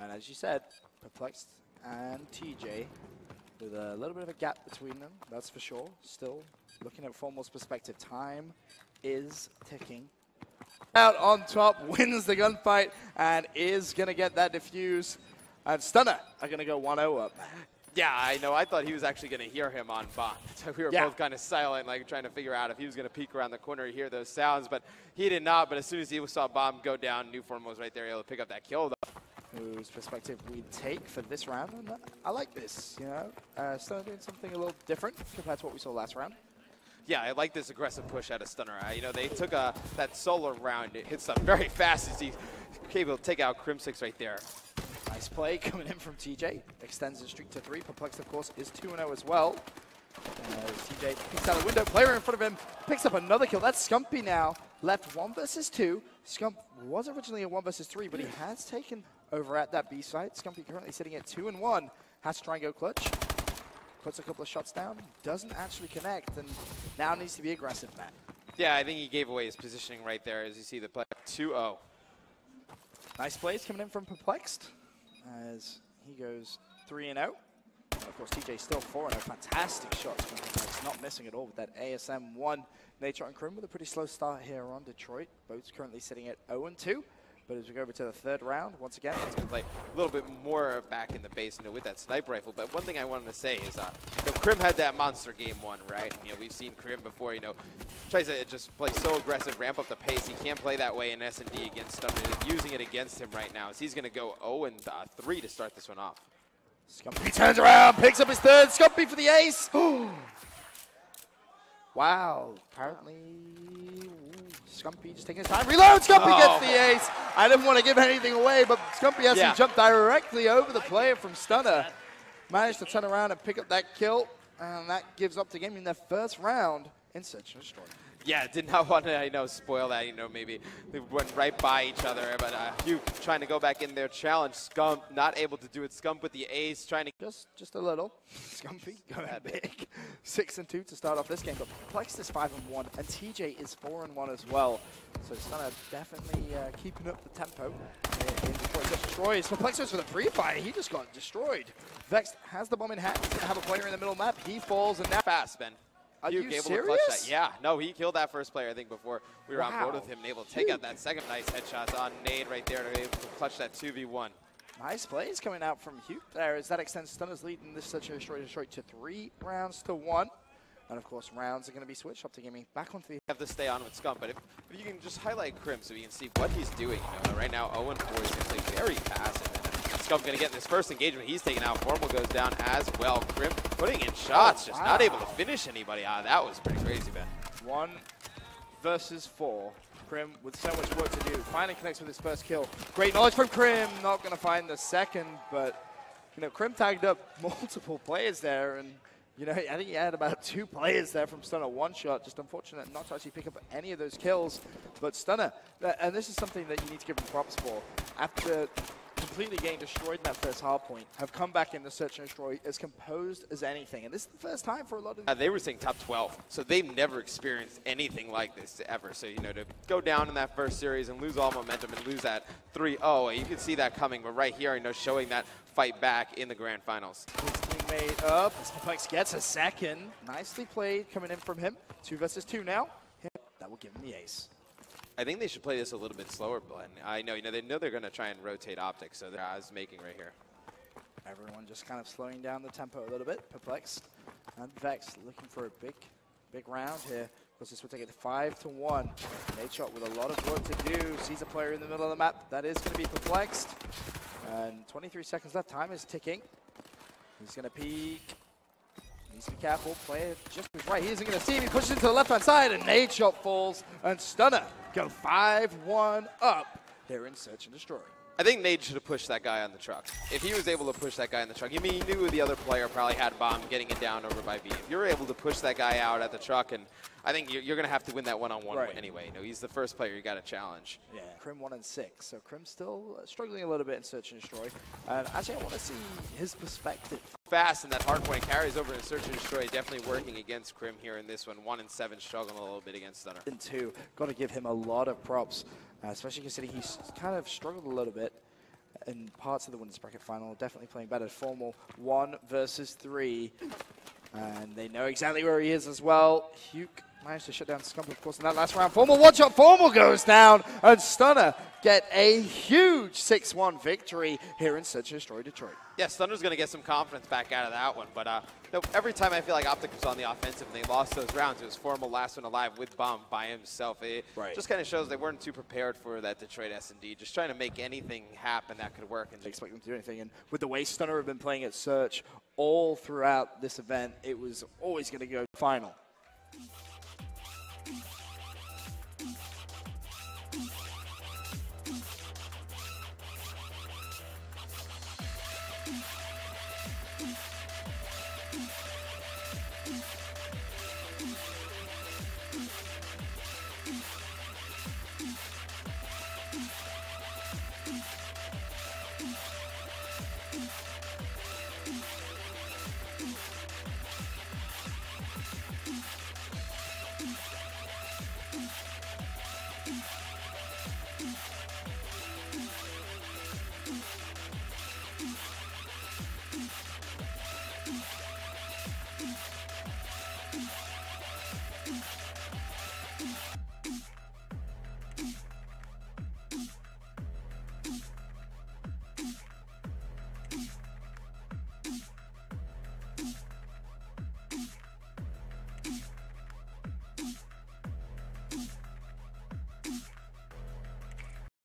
And as you said, Perplexed and TJ with a little bit of a gap between them, that's for sure. Still looking at Formal's perspective, time is ticking. Out on top, wins the gunfight, and is going to get that defuse. And Stunner are going to go 1-0 up. Yeah, I know. I thought he was actually going to hear him on bomb. So we were both kind of silent, like trying to figure out if he was going to peek around the corner and hear those sounds. But he did not. But as soon as he saw bomb go down, New Formal was right there, able to pick up that kill, though. Whose perspective we take for this round. And I like this, you know. Stunner doing something a little different compared to what we saw last round. Yeah, I like this aggressive push out of Stunner. You know, they took that solo round. It hits them very fast as he able to take out Crimsix right there. Nice play coming in from TJ. Extends the streak to 3. Perplexed, of course, is 2-0 as well. TJ peeks out the window. Player in front of him picks up another kill. That's Scumpy now. Left 1 versus 2. Scump was originally a 1 versus 3, but he has taken over at that B site. Scumpy currently sitting at 2-1. Has to try and go clutch. Puts a couple of shots down. Doesn't actually connect, and now needs to be aggressive, Matt. Yeah, I think he gave away his positioning right there as you see the play. 2-0. Nice plays coming in from Perplexed as he goes 3-0. Of course, TJ still 4-0. Fantastic shots from Perplexed, not missing at all with that ASM-1. NaDeShot and Crim with a pretty slow start here on Detroit. Both currently sitting at 0-2. But as we go over to the 3rd round, once again, it's going to play a little bit more back in the base, you know, with that sniper rifle. But one thing I wanted to say is, you know, Crim had that monster game 1, right? You know, we've seen Crim before, you know, tries to just play so aggressive, ramp up the pace. He can't play that way in S&D against Stunner. He's using it against him right now. So he's going to go 0-3 to start this one off. Scumpy turns around, picks up his 3rd. Scumpy for the ace. Wow. Apparently, Scumpy just taking his time. Reload. Scumpy gets the ace. I didn't want to give anything away, but Scumpy has to jump directly over the player from Stunner. Managed to turn around and pick up that kill, and that gives up the game in their 1st round in Search and Destroy. Yeah, did not want to, you know, spoil that. You know, maybe they went right by each other. But Hugh trying to go back in there, challenge Scump, not able to do it. Scump with the ace, trying to just a little. Scumpy going big, 6-2 to start off this game. But Perplexed is 5-1, and TJ is 4-1 as well. So Stunner definitely keeping up the tempo in Detroit. Destroys Perplexed for the pre-fire. He just got destroyed. Vex has the bomb in hand. He's gonna have a player in the middle map. He falls, and now fast, Ben. Are you able serious? To clutch that. Yeah, no, he killed that first player, I think, before we were on board with him and able to take out that second nice headshot on Nade right there to be able to clutch that 2v1. Nice plays coming out from Hugh there as that extends Stunner's lead in this Search and Destroy to 3 rounds to 1. And of course, rounds are going to be switched up to gaming back onto the. Have to stay on with Scump, but if you can just highlight Crim so we can see what he's doing. You know, right now, 0-4 is going to play very passive. Scump going to get in this first engagement. He's taken out. Formal goes down as well. Crim putting in shots, just not able to finish anybody. That was pretty crazy, Ben. 1 versus 4. Crim with so much work to do. Finally connects with his first kill. Great knowledge from Crim. Not going to find the second, but you know, Crim tagged up multiple players there, and you know, I think he had about 2 players there from Stunner. 1 shot. Just unfortunate not to actually pick up any of those kills. But Stunner, and this is something that you need to give him props for. After completely getting destroyed in that first hard point, have come back in the Search and Destroy as composed as anything. And this is the first time for a lot of they were saying top 12, so they've never experienced anything like this ever. So, you know, to go down in that first series and lose all momentum and lose that 3-0, you can see that coming. But right here, you know, showing that fight back in the grand finals. His teammate up, Perplexed gets a second. Nicely played coming in from him. 2 versus 2 now. That will give him the ace. I think they should play this a little bit slower, Glenn. I know, you know, they're going to try and rotate OPTIC, so they're making right here. Everyone just kind of slowing down the tempo a little bit. Perplexed and Vex looking for a big round here. Of course, this will take it 5-1. NaDeShot with a lot of work to do. Sees a player in the middle of the map. That is going to be Perplexed. And 23 seconds left. Time is ticking. He's going to peek. Needs to be careful. Player just was right. He isn't going to see him. He pushes into the left-hand side, and NaDeShot falls. And Stunner go 5-1 up. They're in Search and Destroy. I think Nade should have pushed that guy on the truck. If he was able to push that guy on the truck, I mean, he knew the other player probably had bomb getting it down over by B. If you're able to push that guy out at the truck, and I think you're going to have to win that one-on-one anyway. You know, he's the first player you got to challenge. Yeah, Crim 1-6. So Crim still struggling a little bit in Search and Destroy. And actually, I want to see his perspective. Fast, and that hard point carries over in Search and Destroy. Definitely working against Crim here in this one. 1-7, struggling a little bit against Stunner. 2. Got to give him a lot of props, especially considering he's kind of struggled a little bit. in parts of the winners bracket final, definitely playing better. Formal 1 versus 3. And they know exactly where he is as well. Haag managed to shut down Scump, of course, in that last round. Formal, watch out, Formal goes down, and Stunner get a huge 6-1 victory here in Search and Destroy Detroit. Yeah, Stunner's going to get some confidence back out of that one, but every time I feel like OPTIC was on the offensive and they lost those rounds, it was Formal last one alive with Bomb by himself. It just kind of shows they weren't too prepared for that Detroit S&D, just trying to make anything happen that could work. And they expect them to do anything, and with the way Stunner have been playing at Search all throughout this event, it was always going to go final.